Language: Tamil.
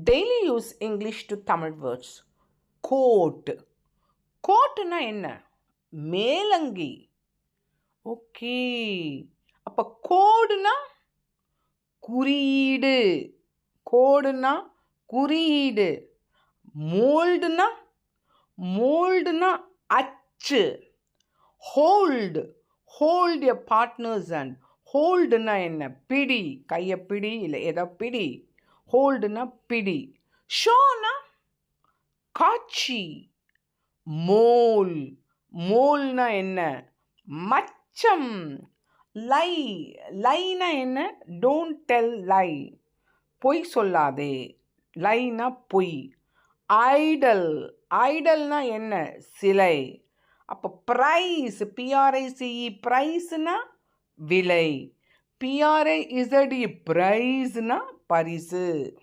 Daily use English to Tamil words. Coat. கோட்டுனா என்ன? மேலங்கி. ஓகே. அப்போ கோடுனா குறியீடு. கோடுனா குறியீடு. மோல்டுனா அச்சு. Hold. Hold your partner's hand. ஹோல்டுனா என்ன? பிடி. கையை பிடி, இல்லை ஏதோ பிடி. ஹோல்டுனா பிடி. ஷோனா காட்சி. மோல்னா என்ன? மச்சம். லைனா என்ன? டோன்ட் டெல் லை. பொய் சொல்லாதே. லைனா பொய். ஐடல்னா என்ன? சிலை. அப்போ ப்ரைஸ், பிஆர்ஐசிஇ, ப்ரைஸ்னா விலை. பிஆர்ஐஇசடி, ப்ரைஸ்னா பரிசு.